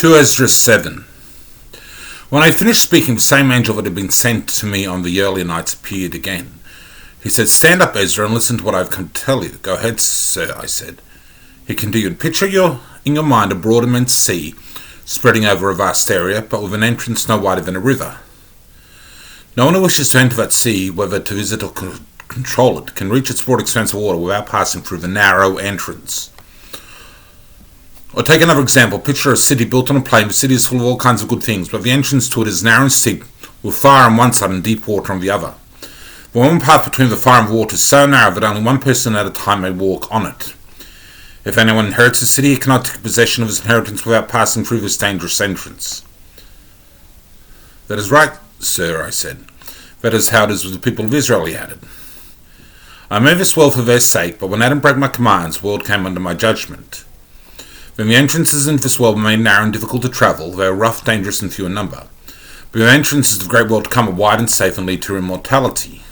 2 Ezra 7. When I finished speaking, the same angel that had been sent to me on the earlier nights appeared again. He said, "Stand up, Ezra, and listen to what I have come to tell you." "Go ahead, sir," I said. He continued, "Picture in your mind a broad immense sea spreading over a vast area, but with an entrance no wider than a river. No one who wishes to enter that sea, whether to visit or control it, can reach its broad expanse of water without passing through the narrow entrance. Or take another example. Picture a city built on a plain. The city is full of all kinds of good things, but the entrance to it is narrow and steep, with fire on one side and deep water on the other. The one path between the fire and water is so narrow that only one person at a time may walk on it. If anyone inherits a city, he cannot take possession of his inheritance without passing through this dangerous entrance." "That is right, sir," I said. "That is how it is with the people of Israel," he added. "I made this world for their sake, but when Adam broke my commands, the world came under my judgment. When the entrances into this world were made narrow and difficult to travel, they were rough, dangerous, and few in number. But the entrances of the great world to come are wide and safe and lead to immortality.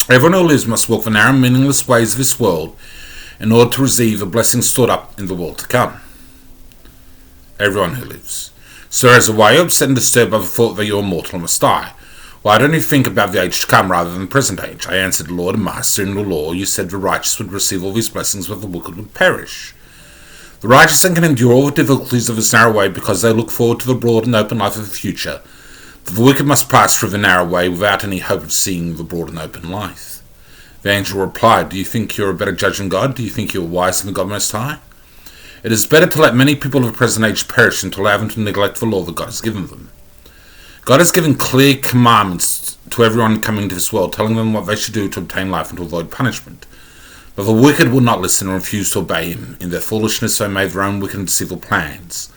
Everyone who lives must walk the narrow, meaningless ways of this world in order to receive the blessings stored up in the world to come." "Everyone who lives. Sir Ezra, why are you upset and disturbed by the thought that you are mortal and must die? Why don't you think about the age to come rather than the present age?" I answered, "Lord and Master, in the law you said the righteous would receive all these blessings, but the wicked would perish. The righteous then can endure all the difficulties of this narrow way because they look forward to the broad and open life of the future. But the wicked must pass through the narrow way without any hope of seeing the broad and open life." The angel replied, "Do you think you are a better judge than God? Do you think you are wiser than God Most High? It is better to let many people of the present age perish than to allow them to neglect the law that God has given them. God has given clear commandments to everyone coming to this world, telling them what they should do to obtain life and to avoid punishment. But the wicked will not listen and refuse to obey him. In their foolishness they made their own wicked and deceitful plans.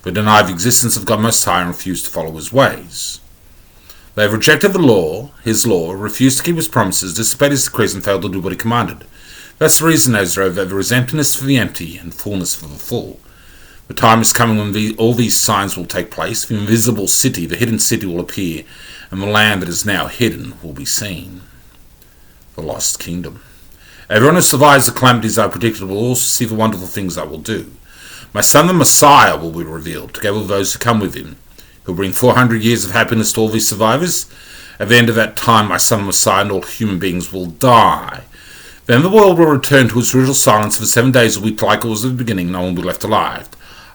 They deny the existence of God Most High and refuse to follow his ways. They have rejected the law, his law, refused to keep his promises, disobeyed his decrees, and failed to do what he commanded. That's the reason, Ezra, that there is emptiness for the empty and fullness for the full. The time is coming when all these signs will take place. The invisible city, the hidden city, will appear, and the land that is now hidden will be seen." The lost kingdom. Everyone who survives the calamities I predicted will also see the wonderful things I will do. My son the Messiah will be revealed, together with those who come with him. He'll bring 400 years of happiness to all these survivors. At the end of that time, my son the Messiah and all human beings will die. Then the world will return to its usual silence. For 7 days will be like it was at the beginning. No one will be left alive.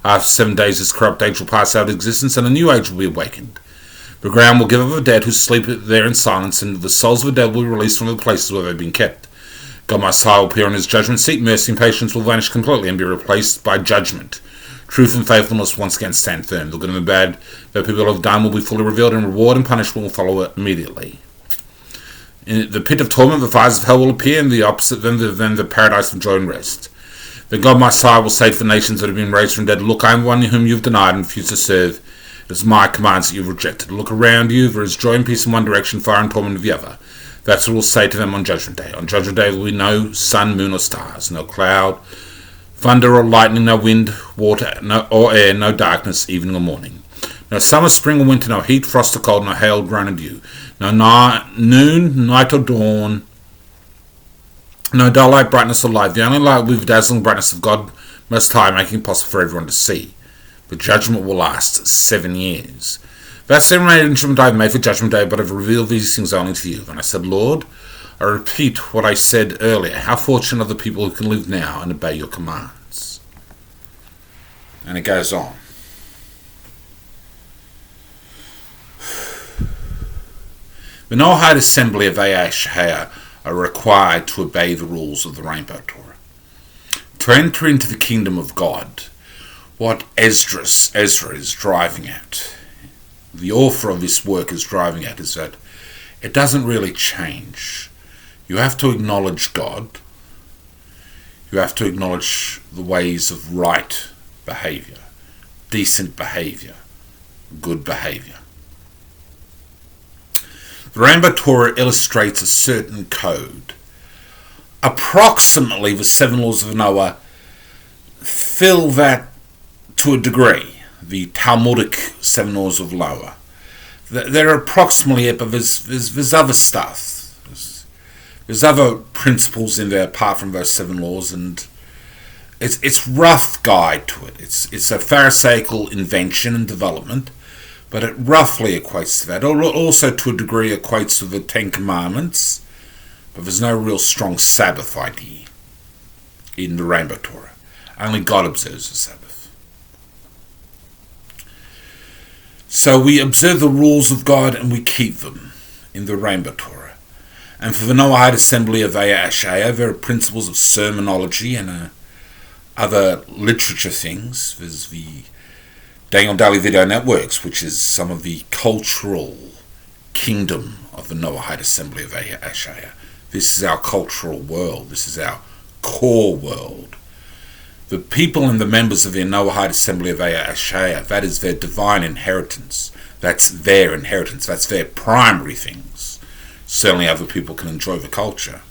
After 7 days, this corrupt age will pass out of existence, and a new age will be awakened. The ground will give up the dead who sleep there in silence, and the souls of the dead will be released from the places where they've been kept. God Most High will appear on his judgment seat. Mercy and patience will vanish completely and be replaced by judgment. Truth and faithfulness once again stand firm. The good and the bad that people have done will be fully revealed, and reward and punishment will follow immediately. In the pit of torment, the fires of hell will appear, and the opposite then the paradise of joy and rest. Then God Most High will say to the nations that have been raised from the dead, "Look, I am the one whom you have denied and refused to serve. It is my commands that you have rejected. Look around you, there is joy and peace in one direction, fire and torment in the other." That's what we'll say to them on Judgment Day. On Judgment Day there will be no sun, moon, or stars, no cloud, thunder or lightning, no wind, water, or air, no darkness, evening or morning. No summer, spring, or winter, no heat, frost, or cold, no hail, rain, or dew. No noon, night, or dawn. No dull light, brightness, or light. The only light will be the dazzling brightness of God Most High, making it possible for everyone to see. The judgment will last 7 years. That's the arrangement I have made for Judgment Day, but I have revealed these things only to you. Then I said, "Lord, I repeat what I said earlier. How fortunate are the people who can live now and obey your commands." And it goes on. The Noahide Assembly of Ashah are required to obey the rules of the Rainbow Torah. To enter into the kingdom of God, what Ezra is driving at, the author of this work is driving at, is that it doesn't really change. You have to acknowledge God. You have to acknowledge the ways of right behavior, decent behavior, good behavior. The Rainbow Torah illustrates a certain code. Approximately the 7 laws of Noah fill that to a degree. The Talmudic 7 laws of Noah. They're approximately it, but there's other stuff. There's other principles in there apart from those 7 laws, and It's rough guide to it. It's a Pharisaical invention and development, but it roughly equates to that. It also, to a degree, equates to the Ten Commandments, but there's no real strong Sabbath idea in the Rainbow Torah. Only God observes the Sabbath. So we observe the rules of God and we keep them in the Rainbow Torah. And for the Noahide Assembly of Aya Ashaya, there are principles of sermonology and other literature things. There's the Daniel Daily Video Networks, which is some of the cultural kingdom of the Noahide Assembly of Aya Ashaya. This is our cultural world. This is our core world. The people and the members of the Noahide Assembly of Aya Ashaya, that is their divine inheritance. That's their inheritance. That's their primary things. Certainly other people can enjoy the culture,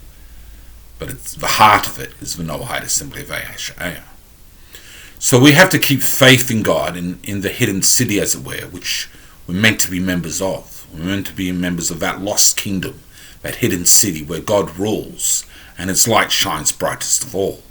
but it's the heart of it is the Noahide Assembly of Aya Ashaya. So we have to keep faith in God, in the hidden city, as it were, which we're meant to be members of. We're meant to be members of that lost kingdom, that hidden city where God rules and its light shines brightest of all.